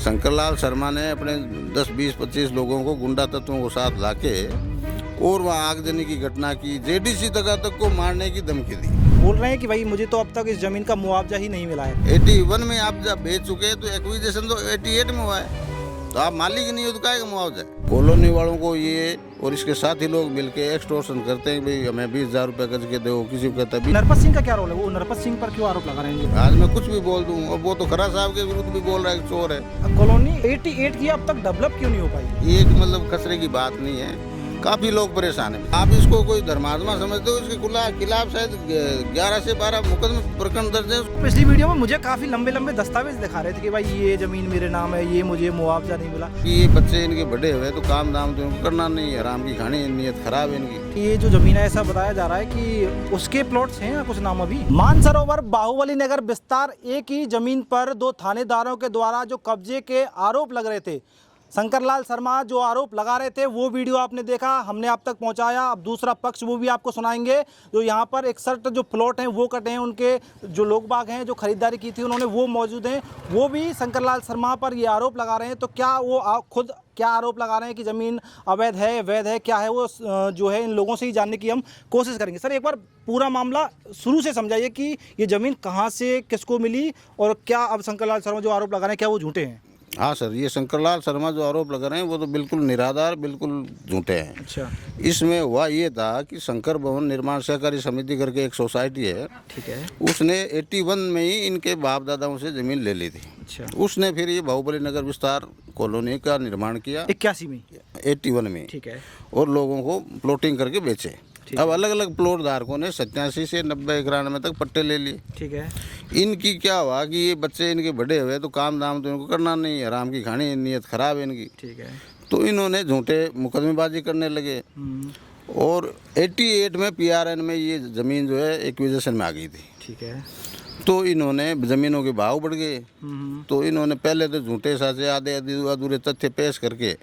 शंकरलाल शर्मा ने अपने 10, 20, 25 लोगों को गुंडा तत्वों को साथ लाके और वहाँ आगजनी की घटना की, जेडीसी तक को मारने की धमकी दी। बोल रहे हैं कि भाई मुझे तो अब तक इस जमीन का मुआवजा ही नहीं मिला है। 81 में आप जब बेच चुके हैं तो एक्विजिशन तो 88 में हुआ है, तो आप मालिक नहीं हो तो काहे का मुआवजा। कॉलोनी वालों को ये और इसके साथी लोग मिलके एक्सटॉर्शन करते हैं, भाई हमें 20,000 रुपये गज के दो, किसी को कहता है। नरपत सिंह का क्या रोल है? वो नरपत सिंह पर क्यों आरोप लगा रहे हैं? आज मैं कुछ भी बोल दूं और वो तो खरा साहब के विरुद्ध भी बोल रहा है कि चोर है। कॉलोनी 88 की अब तक डेवलप क्यों नहीं हो पाई? ये एक मतलब खतरे की बात नहीं है, काफी लोग परेशान हैं। आप इसको कोई धर्मात्मा समझते हो? इसके खिलाफ शायद 11 से 12 मुकदमे प्रकरण दर्ज है। पिछली वीडियो में मुझे काफी लंबे लंबे दस्तावेज दिखा रहे थे कि भाई ये जमीन मेरे नाम है, ये मुझे मुआवजा नहीं मिला। ये बच्चे इनके बड़े हुए तो काम दाम तो इनको करना नहीं है, आराम की खानी, नीयत खराब है इनकी। ये जो जमीन है ऐसा बताया जा रहा है कि उसके प्लॉट्स हैं या कुछ नाम अभी। मानसरोवर बाहुबली नगर विस्तार ए की जमीन पर 2 थानेदारों के द्वारा जो कब्जे के आरोप लग रहे थे, शंकरलाल शर्मा जो आरोप लगा रहे थे वो वीडियो आपने देखा, हमने आप तक पहुंचाया। अब दूसरा पक्ष वो भी आपको सुनाएंगे। जो यहाँ पर 61 जो प्लॉट हैं वो कटे हैं, उनके जो लोग बाग हैं जो खरीदारी की थी उन्होंने, वो मौजूद हैं, वो भी शंकरलाल शर्मा पर ये आरोप लगा रहे हैं। तो क्या वो खुद क्या आरोप लगा रहे हैं कि ज़मीन अवैध है, वैध है, क्या है वो जो है इन लोगों से ही जानने की हम कोशिश करेंगे। सर एक बार पूरा मामला शुरू से समझाइए कि ये ज़मीन कहाँ से किसको मिली और क्या अब शंकरलाल शर्मा जो आरोप लगा रहे हैं क्या वो झूठे हैं? हाँ सर, ये शंकरलाल शर्मा जो आरोप लगा रहे हैं वो तो बिल्कुल निराधार, बिल्कुल झूठे हैं। अच्छा। इसमें हुआ ये था कि शंकर भवन निर्माण सहकारी समिति करके एक सोसाइटी है, ठीक है, उसने 81 में ही इनके बाप दादाओं से जमीन ले ली थी। अच्छा। उसने फिर ये बाहुबली नगर विस्तार कॉलोनी का निर्माण किया 81 में, 81 में, ठीक है, और लोगों को प्लॉटिंग करके बेचे। अब अलग अलग प्लॉट धारकों ने 87 से 90, 91 तक पट्टे ले लिए। ठीक है। इनकी क्या हुआ कि ये बच्चे इनके बड़े हुए तो काम दाम तो इनको करना नहीं है, आराम की खानी, नीयत खराब है इनकी। ठीक है। तो इन्होंने झूठे मुकदमेबाजी करने लगे और 88 में PRN में ये ज़मीन जो है एक्विजिशन में आ गई थी। ठीक है। तो इन्होंने ज़मीनों के भाव बढ़ गए, तो इन्होंने पहले तो झूठे साचे आधे अधूरे तथ्य पेश करके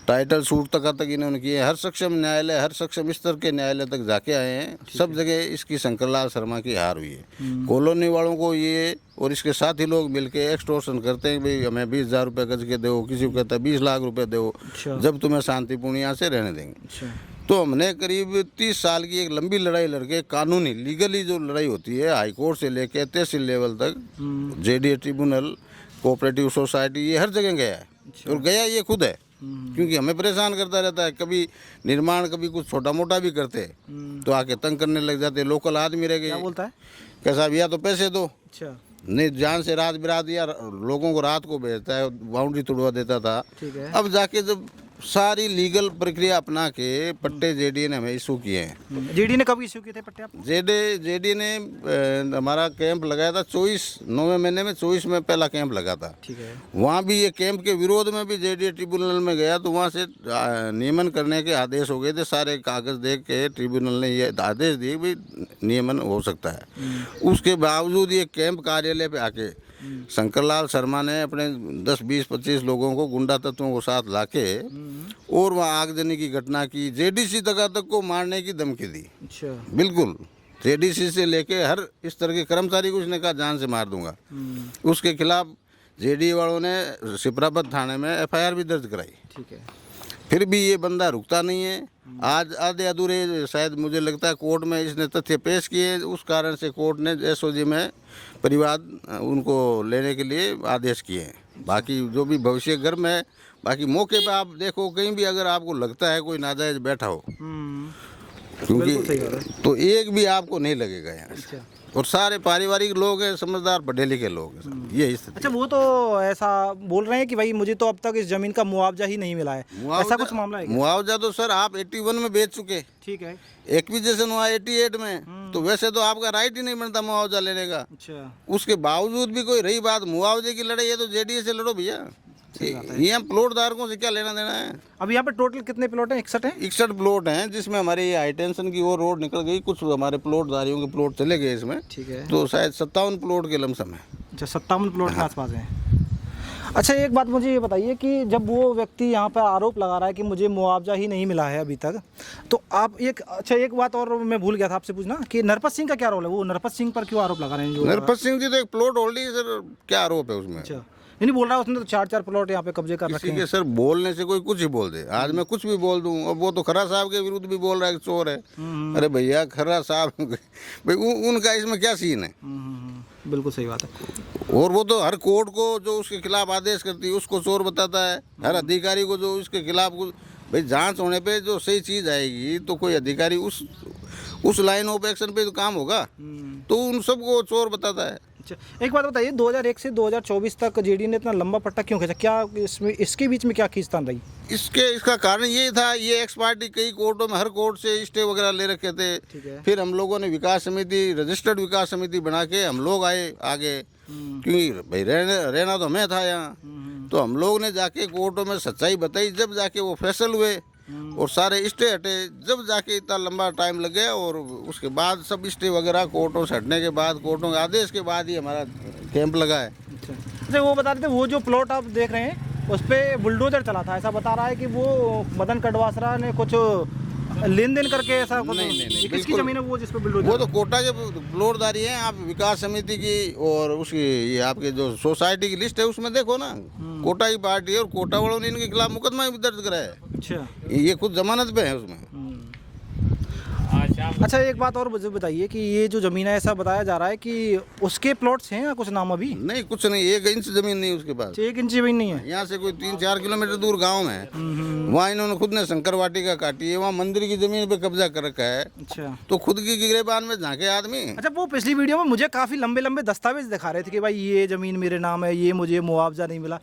टाइटल सूट तक इन्होंने किए। हर सक्षम न्यायालय, हर सक्षम स्तर के न्यायालय तक जाके आए हैं, सब जगह इसकी शंकरलाल शर्मा की हार हुई है। कॉलोनी वालों को ये और इसके साथी लोग मिलके एक्सटॉर्शन करते हैं, भाई हमें 20,000 रुपये गज के दो, किसी को कहता है 20 लाख रुपए दो, जब तुम्हें शांतिपूर्ण यहाँ से रहने देंगे। तो हमने करीब 30 साल की एक लंबी लड़ाई लड़के, कानूनी लीगली जो लड़ाई होती है, हाई कोर्ट से लेके तहसील लेवल तक, JDA ट्रिब्यूनल, कोऑपरेटिव सोसाइटी, ये हर जगह गया है। और गया ये खुद है, क्योंकि हमें परेशान करता रहता है। कभी निर्माण, कभी कुछ छोटा मोटा भी करते तो आके तंग करने लग जाते। लोकल आदमी रह गए, क्या बोलता है क्या साहब या तो पैसे दो, अच्छा, नहीं जान से रात बिरात या लोगों को रात को भेजता है, बाउंड्री तोड़वा देता था। ठीक है। अब जाके जब सारी लीगल प्रक्रिया अपना के पट्टे JDA ने हमें इशू किए हैं। JDA ने कब इशू किए थे पट्टे आपको? JDA ने हमारा कैंप लगाया था 24 9वें महीने में, 24 में पहला कैंप लगा था। ठीक है। वहाँ भी ये कैंप के विरोध में भी JDA ट्रिब्यूनल में गया, तो वहाँ से नियमन करने के आदेश हो गए थे। सारे कागज देख के ट्रिब्यूनल ने ये आदेश दिए भाई नियमन हो सकता है। उसके बावजूद ये कैंप कार्यालय पे आके शंकरलाल शर्मा ने अपने 10, 20, 25 लोगों को गुंडा तत्वों को साथ लाके और वहाँ आगजनी की घटना की, JDC तक को मारने की धमकी दी। अच्छा। बिल्कुल, JDC से लेके हर इस तरह के कर्मचारी को उसने कहा जान से मार दूंगा। उसके खिलाफ JDA वालों ने सिपरापत थाने में FIR भी दर्ज कराई। ठीक है। फिर भी ये बंदा रुकता नहीं है। आज आधे अधूरे शायद मुझे लगता है कोर्ट में इसने तथ्य पेश किए, उस कारण से कोर्ट ने SOG में परिवाद उनको लेने के लिए आदेश किए हैं। बाकी जो भी भविष्य गर्म है, बाकी मौके पे आप देखो कहीं भी अगर आपको लगता है कोई नाजायज बैठा हो, क्योंकि तो एक भी आपको नहीं लगेगा यहाँ से। और सारे पारिवारिक लोग हैं, समझदार पढ़े लिखे लोग हैं, ये स्थिति। अच्छा, वो तो ऐसा बोल रहे हैं कि भाई मुझे तो अब तक इस जमीन का मुआवजा ही नहीं मिला है, ऐसा कुछ मामला है? मुआवजा तो सर आप 81 में बेच चुके। ठीक है। एक्विजिशन हुआ 88 में, तो वैसे तो आपका राइट ही नहीं बनता मुआवजा लेने का। अच्छा। उसके बावजूद भी कोई रही बात मुआवजे की लड़ाई है तो JDA से लड़ो भैया, ये हम प्लॉट धारकों से क्या लेना देना है। अब यहाँ पे टोटल कितने प्लॉट हैं? 61 हैं। 61 प्लॉट हैं, जिसमें हमारे ये हाई टेंशन की वो रोड निकल गई, कुछ हमारे प्लॉट धारियों के प्लॉट चले गए इसमें। ठीक है। तो शायद 57 प्लॉट के लमसम है। अच्छा, 57 प्लॉट के आसपास हैं। अच्छा, एक बात मुझे ये बताइए कि जब वो व्यक्ति यहाँ पर आरोप लगा रहा है कि मुझे मुआवजा ही नहीं मिला है अभी तक, तो आप एक बात और मैं भूल गया था आपसे पूछना कि नरपत सिंह का क्या रोल है? वो नरपत सिंह पर क्यों आरोप लगा रहे हैं? नरपत सिंह जी तो एक प्लॉट होल्डिंग, सर क्या आरोप है उसमें? अच्छा, नहीं बोल रहा है उसने तो 4-4 प्लॉट यहाँ पे कब्जे कर रखे किसी के सर बोलने से कोई कुछ ही बोल दे। आज मैं कुछ भी बोल दूं और वो तो खरा साहब के विरुद्ध भी बोल रहा है कि चोर है। अरे भैया खरा साहब भाई उनका इसमें क्या सीन है? बिल्कुल सही बात है। और वो तो हर कोर्ट को जो उसके खिलाफ आदेश करती है उसको चोर बताता है, हर अधिकारी को जो इसके खिलाफ भाई जांच होने पे जो सही चीज़ आएगी तो कोई अधिकारी उस लाइन ऑफ एक्शन पे तो काम होगा, तो उन सबको चोर बताता है। अच्छा, एक बात बताइए, 2001 से 2024 तक जेडी ने इतना लंबा पट्टा क्यों खींचा? क्या इसमें इसके बीच में क्या खींचतान रही? इसका कारण ये था, ये एक्स पार्टी कई कोर्टों में हर कोर्ट से स्टे वगैरह ले रखे थे। फिर हम लोगों ने विकास समिति, रजिस्टर्ड विकास समिति बना के हम लोग आए आगे, क्योंकि भाई रहना तो मैं था यहाँ, तो हम लोग ने जाके कोर्टों में सच्चाई बताई, जब जाके वो फैसल हुए और सारे स्टे हटे, जब जाके इतना लंबा टाइम लग गया। और उसके बाद सब स्टे वगैरह कोर्टों से हटने के बाद, कोर्टों के आदेश के बाद ही हमारा कैंप लगा है। अच्छा, वो बता रहे थे वो जो प्लॉट आप देख रहे हैं उस पर बुलडोजर चला था, ऐसा बता रहा है कि वो मदन कड़वासरा ने कुछ लेन देन करके ऐसा कुछ। नहीं, किसकी जमीन है वो जिस पे बुलडोजर? वो तो कोटा के प्लॉटदारी हैं। आप विकास समिति की और उसकी ये आपके जो सोसाइटी की लिस्ट है उसमें देखो ना, कोटा की पार्टी है और कोटा वालों ने इनके खिलाफ मुकदमा भी दर्ज कराया है। अच्छा, ये खुद जमानत पे है उसमें। अच्छा, एक बात और मुझे बताइए कि ये जो जमीन है ऐसा बताया जा रहा है कि उसके प्लॉट्स हैं या कुछ नाम अभी? नहीं, कुछ नहीं, 1 इंच जमीन नहीं उसके पास। 1 इंच जमीन नहीं है? यहाँ से कोई 3-4 किलोमीटर दूर गांव है, वहाँ इन्होंने खुद ने शंकर वाटिका काटी है, वहाँ मंदिर की जमीन पे कब्जा कर रखा है। अच्छा, तो खुद की गिरेबान में झांके आदमी। अच्छा, वो पिछली वीडियो में मुझे काफी लंबे लंबे दस्तावेज दिखा रहे थे कि भाई ये जमीन मेरे नाम है, ये मुझे मुआवजा नहीं मिला।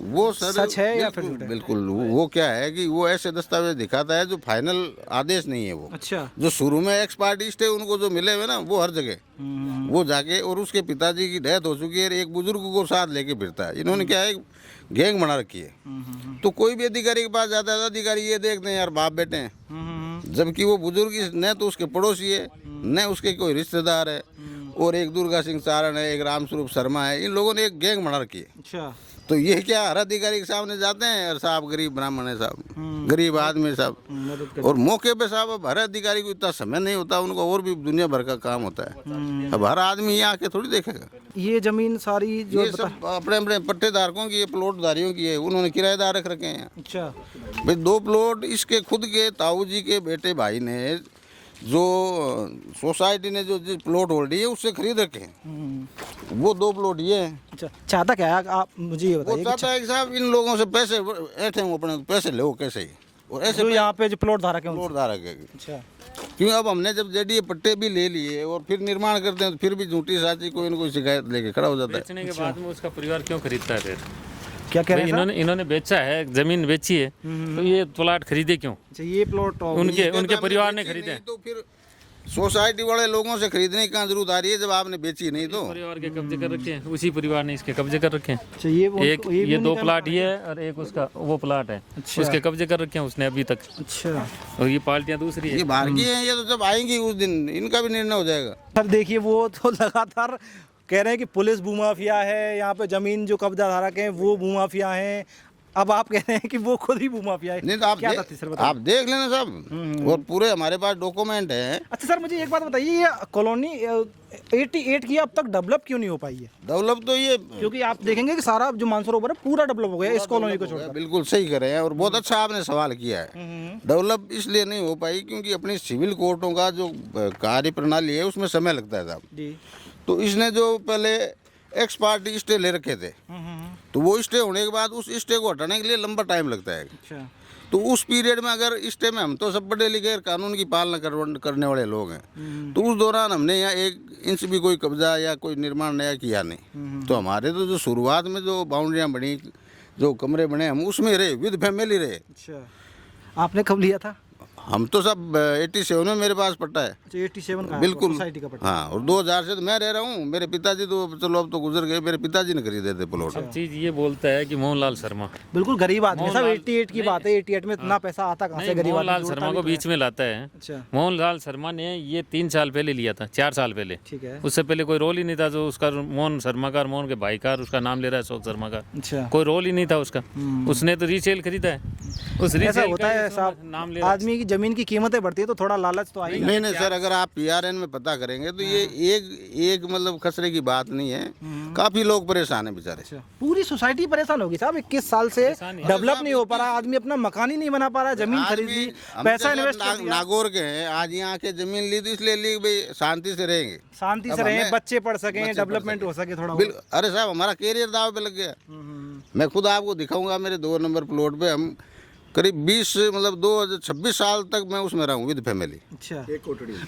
वो सर सच है या फिर झूठ है? बिल्कुल, वो क्या है कि वो ऐसे दस्तावेज दिखाता है जो फाइनल आदेश नहीं है। वो अच्छा, जो शुरू में एक्स पार्टी स्टे उनको जो मिले हुए ना, वो हर जगह वो जाके, और उसके पिताजी की डेथ हो चुकी है, एक बुजुर्ग को साथ लेके फिरता है। इन्होंने क्या है, गैंग बना रखी है। तो कोई भी अधिकारी के पास जाता है, अधिकारी ये देखते हैं यार बाप बेटे हैं, जबकि वो बुजुर्ग न तो उसके पड़ोसी है न उसके कोई रिश्तेदार है। और एक दुर्गा सिंह चारण है, एक रामस्वरूप शर्मा है, इन लोगों ने एक गैंग बना रखी है। अच्छा, तो ये क्या हर अधिकारी के सामने जाते हैं, और साहब गरीब ब्राह्मण है, साहब गरीब आदमी साहब, और मौके पे साहब अब हर अधिकारी को इतना समय नहीं होता, उनको और भी दुनिया भर का काम होता है। अब हर आदमी यहाँ आके थोड़ी देखेगा। ये जमीन सारी जो ये सब अपने अपने पट्टेदारकों की, ये प्लॉटदारियों की है, उन्होंने किराएदार रख रखे हैं। अच्छा, भाई 2 प्लॉट इसके खुद के ताऊ जी के बेटे भाई ने, जो सोसाइटी ने जो प्लॉट होल्ड है उससे खरीद रखे हैं, वो 2 प्लॉट ये हैं। अच्छा, चाहता क्या है आप मुझे ये वो बताइए? चाहता है कि साहब इन लोगों से पैसे ऐठे हूँ, अपने पैसे लो कैसे ही, और ऐसे जो यहाँ पे जो प्लॉट धारक है प्लॉट धारक है। अच्छा, क्यों अब हमने जब जेडीए पट्टे भी ले लिए और फिर निर्माण करते हैं तो फिर भी झूठी साची कोई न कोई शिकायत लेके खड़ा हो जाता है। बेचने के बाद में उसका परिवार क्यों खरीदता है फिर? क्या कह रहे हैं? इन्होंने बेचा है, जमीन बेची है, तो ये प्लॉट खरीदे क्यों? अच्छा, ये प्लॉट उनके परिवार ने खरीदे। तो फिर सोसाइटी वाले लोगों से खरीदने की कहाँ जरूरत आ रही है जब आपने बेची नहीं तो? परिवार के कब्जे कर रखे हैं, उसी परिवार ने इसके कब्जे कर रखे हैं। अच्छा, ये 2 प्लाट ये है और एक उसका वो प्लाट है। अच्छा, उसके कब्जे कर रखे हैं उसने अभी तक। अच्छा, और ये पार्टियां दूसरी है। ये बाहर की हैं, ये तो जब आएंगी उस दिन इनका भी निर्णय हो जाएगा। सर देखिए, वो तो लगातार कह रहे हैं कि पुलिस भूमाफिया है, यहाँ पे जमीन जो कब्जा धारक हैं वो भूमाफिया हैं, अब आप कह रहे हैं कि वो खुद ही भूमाफिया है। नहीं तो आप देख लेना सब, और पूरे हमारे पास डॉक्यूमेंट हैं। अच्छा सर, मुझे एक बात बताइए, ये कॉलोनी 88 की अब तक डेवलप क्यों नहीं हो पाई है? डेवलप तो ये, क्योंकि आप देखेंगे कि सारा जो मानसरोवर है पूरा डेवलप हो गया इस कॉलोनी को छोड़कर। बिल्कुल सही कर रहे हैं, और बहुत अच्छा आपने सवाल किया है। डेवलप इसलिए नहीं हो पाई क्योंकि अपनी सिविल कोर्टों का जो कार्य प्रणाली है उसमें समय लगता है साहब जी। तो इसने जो पहले एक्स पार्टी स्टे ले रखे थे, तो वो स्टे होने के बाद उस स्टे को हटाने के लिए लंबा टाइम लगता है। अच्छा, तो उस पीरियड में अगर स्टे में, हम तो सब पढ़े लिखे कानून की पालना करने वाले लोग हैं, तो उस दौरान हमने यहाँ 1 इंच भी कोई कब्जा या कोई निर्माण नया किया नहीं। तो हमारे तो जो शुरुआत में जो बाउंड्रियाँ बनी, जो कमरे बने, हम उसमें रहे, विद फैमिली रहे। अच्छा, आपने कब लिया था? हम तो सब 87 में मेरे पास पट्टा है। अच्छा, 87 का बिल्कुल सोसाइटी का पट्टा। हाँ, और 2000 से तो मैं रह रहा हूँ। मेरे पिताजी तो चलो अब तो गुजर गए, मेरे पिताजी ने खरीदे थे प्लॉट। सब चीज ये बोलता है कि मोहनलाल शर्मा बिल्कुल गरीब आदमी है, सब 88 की बात है। 88 में इतना पैसा आता कहाँ से? गरीब मोहनलाल शर्मा को बीच में लाता है। अच्छा, मोहनलाल शर्मा ने ये 3 साल पहले लिया था, 4 साल पहले। ठीक है। उससे पहले कोई रोल ही नहीं था, जो उसका मोहन शर्मा का, मोहन के भाई का, उसका नाम ले रहा है अशोक शर्मा का। अच्छा, कोई रोल ही नहीं था उसका। उसने तो रीसेल खरीदा है, उस ऐसा रीसेल होता है साहब, नाम ले रहा है। आदमी की जमीन की कीमतें बढ़ती है तो थोड़ा लालच तो आएगा। नहीं सर, अगर आप पीआरएन में पता करेंगे तो ये एक मतलब खसरे की बात नहीं है। काफी लोग परेशान हैं बेचारे। अच्छा, पूरी सोसाइटी परेशान होगी साहब। 21 साल से डेवलप नहीं हो पा रहा, आदमी अपना मकान ही नहीं बना पा रहा, जमीन खरीद ली, पैसा इन्वेस्ट कर दिया। नागौर के हैं, आज यहाँ के जमीन ली तो इसलिए ली भाई शांति से रहेंगे, शांति से रहें, बच्चे पढ़ सकें, डेवलपमेंट हो सके थोड़ा। अरे साहब हमारा कैरियर दाव पे लग गया। मैं खुद आपको दिखाऊंगा, मेरे 2 नंबर प्लॉट पे हम करीब 20 मतलब 26 साल तक मैं उसमें रहूँ विद फैमिली। अच्छा,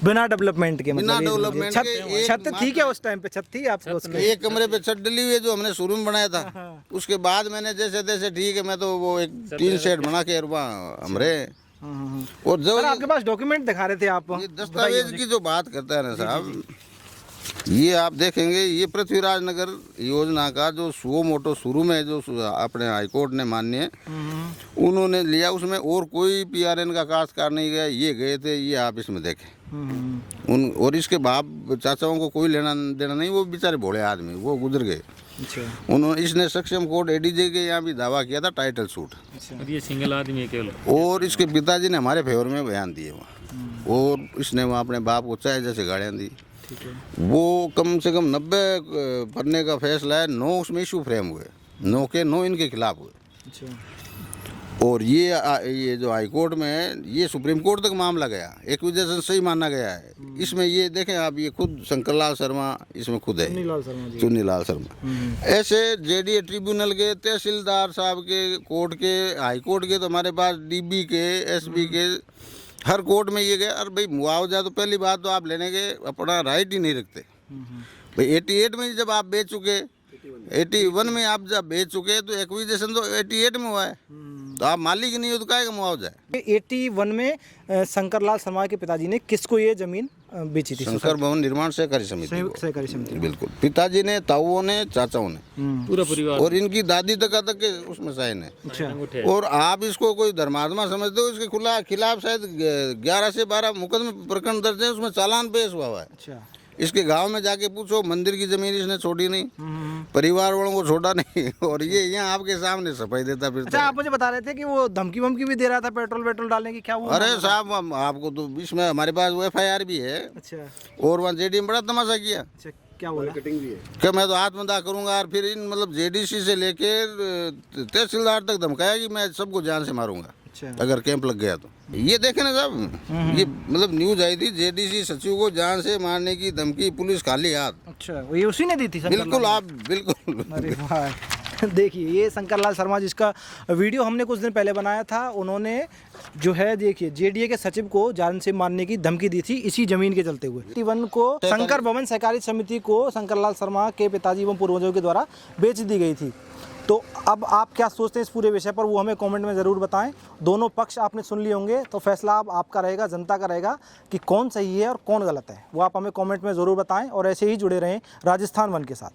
बिना डेवलपमेंट के, बिना मतलब डेवलपमेंट के छत ठीक है, उस टाइम पे छत थी आपको उसके? एक कमरे पे छत डली हुई है जो हमने शुरू में बनाया था। उसके बाद मैंने जैसे तैसे ठीक है, मैं तो वो एक टीन शेड बना के वहाँ हम रहे। और जो आपके पास डॉक्यूमेंट दिखा रहे थे आप, ये दस्तावेज की जो बात करता है ना साहब, ये आप देखेंगे, ये पृथ्वीराज नगर योजना का जो सुओ मोटो शुरू में जो अपने हाईकोर्ट ने मान्य उन्होंने लिया, उसमें और कोई पीआरएन का काश्तकार नहीं गया, ये गए थे। ये आप इसमें देखें उन, और इसके बाप चाचाओं को कोई लेना देना नहीं, वो बेचारे भोले आदमी, वो गुजर गए। अच्छा। उन्होंने इसने सक्षम कोर्ट एडीजे के यहाँ भी दावा किया था टाइटल सूट। और ये सिंगल आदमी है केवल। और इसके पिताजी ने हमारे फेवर में बयान दिए वहाँ, और इसने वहाँ अपने बाप को चाहे जैसे गाड़ियाँ दी। वो कम से कम 90 पन्ने का फैसला है, 9 उसमें इशू फ्रेम हुए, 9 के 9 इनके खिलाफ हुए। अच्छा। और ये जो हाई कोर्ट में है, ये सुप्रीम कोर्ट तक मामला गया, एक्विजिशन सही माना गया है। इसमें ये देखें आप, ये खुद शंकरलाल शर्मा इसमें खुद है, चुन्नीलाल शर्मा। ऐसे जेडीए ट्रिब्यूनल के, तहसीलदार साहब के, कोर्ट के, हाई कोर्ट के, तो हमारे पास डीबी के, एसपी के, हर कोर्ट में ये गया। और भाई मुआवजा तो पहली बात तो आप लेने के अपना राइट ही नहीं रखते भाई। 88 में जब आप बेच चुके, 81 में आप जब बेच चुके, तो एक्विजिशन तो 88 में हुआ है, तो आप मालिक नहीं हो तो काहे का मुआवजा है। 81 में शंकरलाल शर्मा के पिताजी ने किसको ये जमीन बेची थी? शंकर भवन निर्माण सहकारी समिति। बिल्कुल, पिताजी ने, ताऊओं ने, चाचाओं ने, पूरा परिवार, और इनकी दादी तक के उसमें साइन है। अच्छा। और आप इसको कोई धर्मात्मा समझते हो, इसके खिलाफ शायद 11 से 12 मुकदमे प्रकरण दर्ज है, उसमें चालान पेश हुआ है। अच्छा। इसके गांव में जाके पूछो, मंदिर की जमीन इसने छोड़ी नहीं, परिवार वालों को छोड़ा नहीं, और ये यहाँ आपके सामने सफाई देता फिर। अच्छा, आप मुझे बता रहे थे कि वो धमकी वमकी भी दे रहा था पेट्रोल डालने की, क्या वो? अरे साहब आपको तो इसमें हमारे पास वो FIR भी है। अच्छा। और वहाँ जेडी में बड़ा तमाशा किया। अच्छा, क्या बोला? भी है कि मैं तो आत्मदाह करूंगा, और फिर इन मतलब JDC से लेके तहसीलदार तक धमकाया कि मैं सबको जान से मारूंगा। अच्छा। अगर कैंप लग गया तो। ये देखे ना साहब, ये मतलब न्यूज आई थी, JDC सचिव को जान से मारने की धमकी, पुलिस खाली हाथ। अच्छा, ये उसी ने दी थी? बिल्कुल, आप बिल्कुल। अरे वाह, देखिए ये शंकरलाल शर्मा जिसका वीडियो हमने कुछ दिन पहले बनाया था, उन्होंने जो है देखिए JDA के सचिव को जान से मारने की धमकी दी थी इसी जमीन के चलते हुए। 81 को शंकर भवन सहकारी समिति को शंकरलाल शर्मा के पिताजी एवं पूर्वजों के द्वारा बेच दी गई थी। तो अब आप क्या सोचते हैं इस पूरे विषय पर, वो हमें कमेंट में ज़रूर बताएं। दोनों पक्ष आपने सुन लिए होंगे, तो फैसला अब आपका रहेगा, जनता का रहेगा कि कौन सही है और कौन गलत है, वो आप हमें कमेंट में ज़रूर बताएं। और ऐसे ही जुड़े रहें राजस्थान वन के साथ।